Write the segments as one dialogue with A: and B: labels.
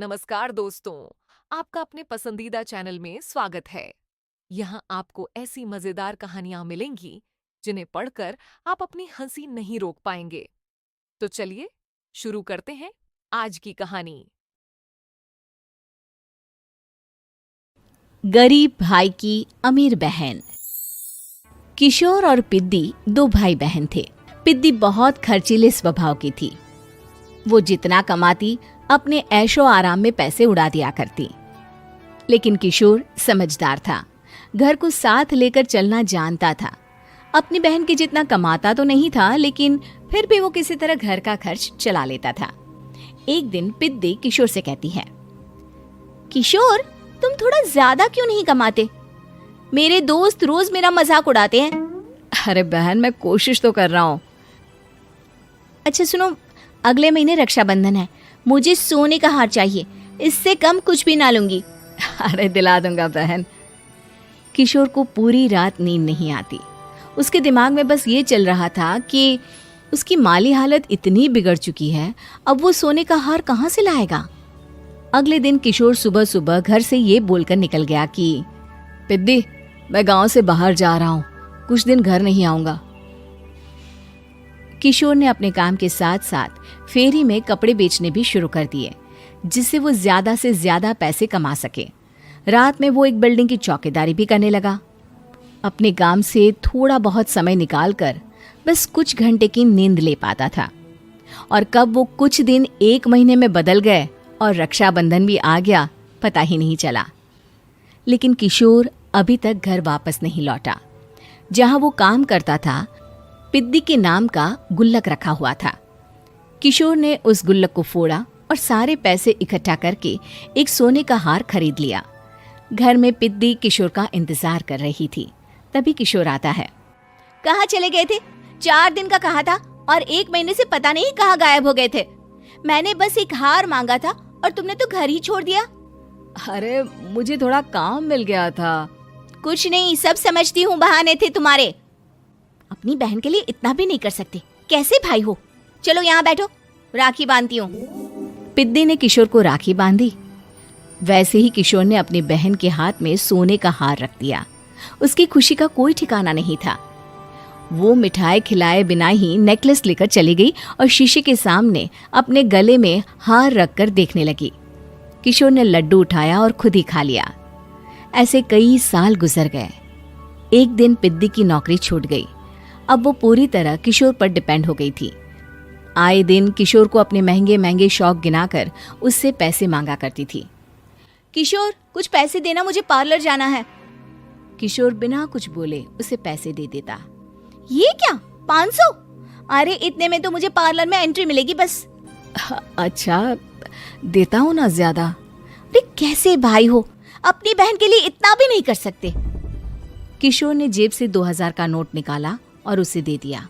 A: नमस्कार दोस्तों, आपका अपने पसंदीदा चैनल में स्वागत है। यहाँ आपको ऐसी मजेदार कहानियां मिलेंगी जिन्हें पढ़कर आप अपनी हंसी नहीं रोक पाएंगे। तो चलिए शुरू करते हैं आज की कहानी।
B: गरीब भाई की अमीर बहन। किशोर और पिद्दी दो भाई बहन थे। पिद्दी बहुत खर्चीले स्वभाव की थी। वो जितना कमाती अपने ऐशो आराम में पैसे उड़ा दिया करती। लेकिन किशोर समझदार था, घर को साथ लेकर चलना जानता था। अपनी बहन के जितना कमाता तो नहीं था, लेकिन फिर भी वो किसी तरह घर का खर्च चला लेता था। एक दिन पिद्दी किशोर से कहती है, किशोर, तुम थोड़ा ज्यादा क्यों नहीं कमाते? मेरे दोस्त रोज मेरा मजाक उड़ाते हैं। अरे बहन, मैं कोशिश तो कर रहा हूँ। अच्छा सुनो, अगले महीने रक्षाबंधन है, मुझे सोने का हार चाहिए, इससे कम कुछ भी ना लूंगी। अरे दिला दूंगा बहन। किशोर को पूरी रात नींद नहीं आती। उसके दिमाग में बस ये चल रहा था कि उसकी माली हालत इतनी बिगड़ चुकी है, अब वो सोने का हार कहाँ से लाएगा। अगले दिन किशोर सुबह सुबह घर से ये बोलकर निकल गया कि पिद्दी, मैं गांव से बाहर जा रहा हूँ, कुछ दिन घर नहीं आऊंगा। किशोर ने अपने काम के साथ साथ फेरी में कपड़े बेचने भी शुरू कर दिए, जिससे वो ज्यादा से ज्यादा पैसे कमा सके। रात में वो एक बिल्डिंग की चौकीदारी भी करने लगा। अपने काम से थोड़ा बहुत समय निकालकर बस कुछ घंटे की नींद ले पाता था। और कब वो कुछ दिन एक महीने में बदल गए और रक्षाबंधन भी आ गया, पता ही नहीं चला। लेकिन किशोर अभी तक घर वापस नहीं लौटा। जहां वो काम करता था, पिद्दी के नाम का गुल्लक रखा हुआ था। किशोर ने उस गुल्लक को फोड़ा और सारे पैसे इकट्ठा करके एक सोने का हार खरीद लिया। घर में पिद्दी किशोर का इंतजार कर रही थी। तभी किशोर आता है। कहाँ चले गए थे? 4 दिन का कहा था और 1 महीने से पता नहीं कहाँ गायब हो गए थे। मैंने बस एक हार मांगा था और तुमने तो घर ही छोड़ दिया। अरे मुझे थोड़ा काम मिल गया था। कुछ नहीं, सब समझती हूँ, बहाने थे तुम्हारे। अपनी बहन के लिए इतना भी नहीं कर सकते, कैसे भाई हो? चलो यहाँ बैठो, राखी बांधती हूँ। पिद्दी ने किशोर को राखी बांधी। वैसे ही किशोर ने अपनी बहन के हाथ में सोने का हार रख दिया। उसकी खुशी का कोई ठिकाना नहीं था। वो मिठाई खिलाए बिना ही नेकलेस लेकर चली गई और शीशे के सामने अपने गले में हार रखकर देखने लगी। किशोर ने लड्डू उठाया और खुद ही खा लिया। ऐसे कई साल गुजर गए। एक दिन पिद्दी की नौकरी छूट गई। अब वो पूरी तरह किशोर पर डिपेंड हो गई थी। आए दिन किशोर को अपने महंगे महंगे शौक गिनाकर उससे पैसे मांगा करती थी। किशोर, कुछ पैसे देना, मुझे पार्लर जाना है। किशोर बिना कुछ बोले उसे पैसे दे देता। ये क्या, 500? अरे इतने में तो मुझे पार्लर में एंट्री मिलेगी बस। अच्छा, देता हूँ ना ज्यादा। अरे कैसे भाई हो, अपनी बहन के लिए इतना भी नहीं कर सकते। किशोर ने जेब से 2000 का नोट निकाला और उसे दे दिया।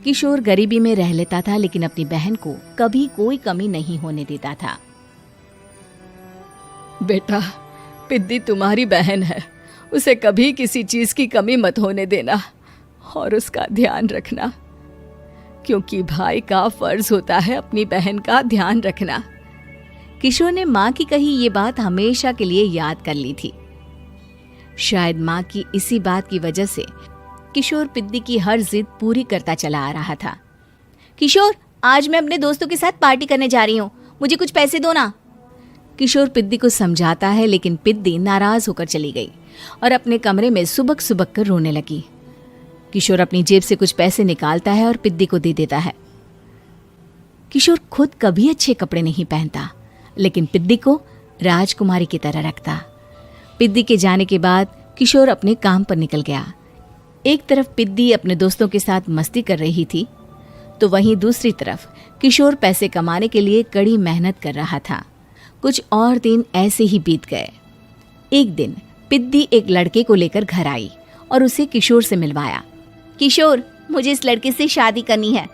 B: किशोर गरीबी में रह लेता था, लेकिन अपनी बहन को कभी कोई कमी नहीं होने देता था। बेटा, पिद्दी तुम्हारी बहन है, उसे कभी किसी चीज की कमी मत होने देना और उसका ध्यान रखना, क्योंकि भाई का फर्ज होता है अपनी बहन का ध्यान रखना। किशोर ने माँ की कही ये बात हमेशा के लिए याद कर ली थी। शायद माँ की इसी बात की वजह से किशोर पिद्दी की हर जिद पूरी करता चला आ रहा था। किशोर, आज मैं अपने दोस्तों के साथ पार्टी करने जा रही हूँ, मुझे कुछ पैसे दो ना। किशोर पिद्दी को समझाता है, लेकिन पिद्दी नाराज होकर चली गई और अपने कमरे में सुबक सुबक कर रोने लगी। किशोर अपनी जेब से कुछ पैसे निकालता है और पिद्दी को दे देता है। किशोर खुद कभी अच्छे कपड़े नहीं पहनता, लेकिन पिद्दी को राजकुमारी की तरह रखता। पिद्दी के जाने के बाद किशोर अपने काम पर निकल गया। एक तरफ पिद्दी अपने दोस्तों के साथ मस्ती कर रही थी, तो वहीं दूसरी तरफ किशोर पैसे कमाने के लिए कड़ी मेहनत कर रहा था। कुछ और दिन ऐसे ही बीत गए। एक दिन पिद्दी एक लड़के को लेकर घर आई और उसे किशोर से मिलवाया। किशोर, मुझे इस लड़के से शादी करनी है,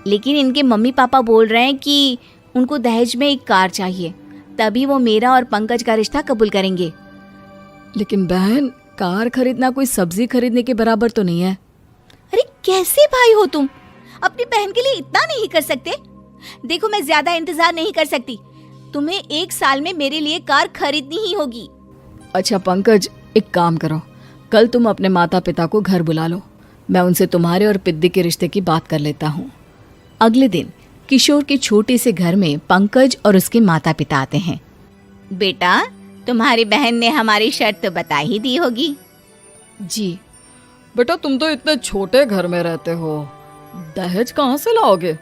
B: लेकिन इनके मम्मी पापा बोल रहे हैं कि उनको दहेज में एक कार चाहिए, तभी वो मेरा और पंकज का रिश्ता कबूल करेंगे। लेकिन बहन, कार खरीदना कोई सब्जी खरीदने के बराबर तो नहीं है। अरे कैसे भाई हो तुम, अपनी बहन के लिए इतना नहीं कर सकते? देखो, मैं ज्यादा इंतजार नहीं कर सकती। तुम्हें 1 साल में मेरे लिए कार खरीदनी ही होगी।
C: अच्छा पंकज, एक काम करो, कल तुम अपने माता पिता को घर बुला लो। मैं उनसे तुम्हारे और पिद्दी के रिश्ते की बात कर लेता हूँ।
B: अगले दिन किशोर के छोटे से घर में पंकज और उसके माता पिता आते हैं। बेटा, तुम्हारी बहन ने हमारी शर्त तो बता ही दी होगी।
C: जी बेटा, तुम तो इतने छोटे घर में रहते हो, दहेज कहाँ से लाओगे?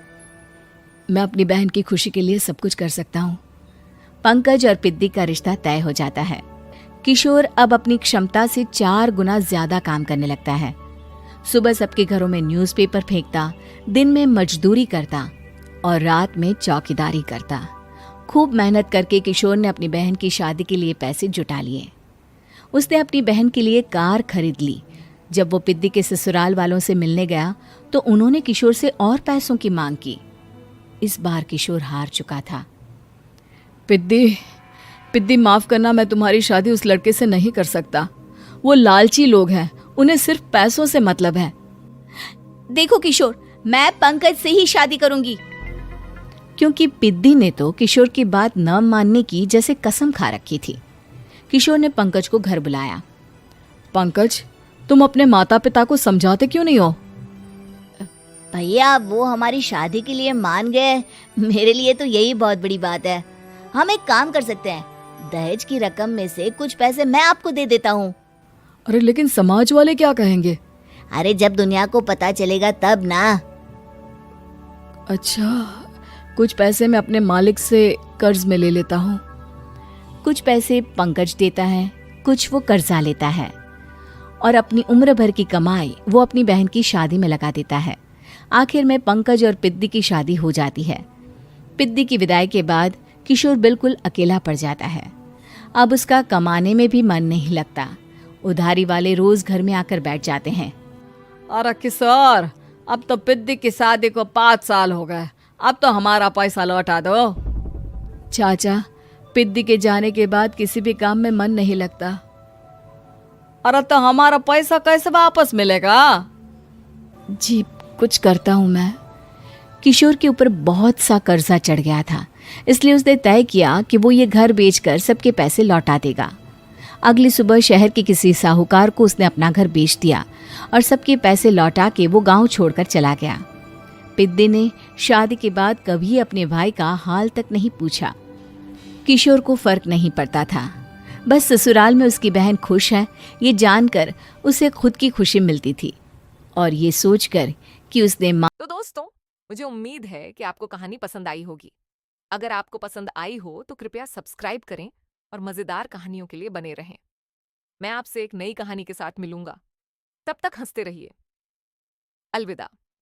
C: मैं अपनी बहन की खुशी के लिए सब कुछ कर सकता हूँ।
B: पंकज और पिद्दी का रिश्ता तय हो जाता है। किशोर अब अपनी क्षमता से 4 गुना ज्यादा काम करने लगता है। सुबह सबके घरों में न्यूज़पेपर फेंकता, दिन में मजदूरी करता और रात में चौकीदारी करता। खूब मेहनत करके किशोर ने अपनी बहन की शादी के लिए पैसे जुटा लिए। उसने अपनी बहन के लिए कार खरीद ली। जब वो पिद्दी के ससुराल वालों से मिलने गया तो उन्होंने किशोर से और पैसों की मांग की। इस बार किशोर हार चुका था।
C: पिद्दी माफ करना, मैं तुम्हारी शादी उस लड़के से नहीं कर सकता। वो लालची लोग हैं, उन्हें सिर्फ पैसों से मतलब है।
B: देखो किशोर, मैं पंकज से ही शादी करूंगी। क्योंकि पिद्दी ने तो किशोर की बात न मानने की जैसे कसम खा रखी थी। किशोर ने पंकज को घर बुलाया।
C: पंकज, तुम अपने माता पिता को समझाते क्यों नहीं हो?
B: भैया, वो हमारी शादी के लिए मान गए, मेरे लिए तो यही बहुत बड़ी बात है। हम एक काम कर सकते हैं, दहेज की रकम में से कुछ पैसे मैं आपको दे देता हूँ।
C: अरे लेकिन समाज वाले क्या कहेंगे?
B: अरे जब दुनिया को पता चलेगा तब ना।
C: अच्छा, कुछ पैसे मैं अपने मालिक से कर्ज में ले लेता हूँ।
B: कुछ पैसे पंकज देता है, कुछ वो कर्जा लेता है और अपनी उम्र भर की कमाई वो अपनी बहन की शादी में लगा देता है। आखिर में पंकज और पिद्दी की शादी हो जाती है। पिद्दी की विदाई के बाद किशोर बिल्कुल अकेला पड़ जाता है। अब उसका कमाने में भी मन नहीं लगता। उधारी वाले रोज घर में आकर बैठ जाते हैं।
C: अरे किशोर, अब तो पिद्दी की शादी को 5 साल हो गए, अब तो हमारा पैसा लौटा दो। चाचा, पिद्दी के जाने के बाद किसी भी काम में मन नहीं लगता। अरे तो हमारा पैसा कैसे वापस मिलेगा?
B: जी, कुछ करता हूँ मैं। किशोर के ऊपर बहुत सा कर्जा चढ़ गया था, इसलिए उसने तय किया कि वो ये घर बेचकर सबके पैसे लौटा देगा। अगली सुबह शहर के किसी साहूकार को उसने अपना घर बेच दिया और सबके पैसे लौटा के वो गांव छोड़कर चला गया। पिद्दी ने शादी के बाद कभी अपने भाई का हाल तक नहीं पूछा। किशोर को फर्क नहीं पड़ता था, बस ससुराल में उसकी बहन खुश है ये जानकर उसे खुद की खुशी मिलती थी और ये सोचकर कि उसने
A: तो दोस्तों, मुझे उम्मीद है कि आपको कहानी पसंद आई होगी। अगर आपको पसंद आई हो तो कृपया सब्सक्राइब करें और मजेदार कहानियों के लिए बने रहें। मैं आपसे एक नई कहानी के साथ मिलूंगा। तब तक हंसते रहिए। अलविदा।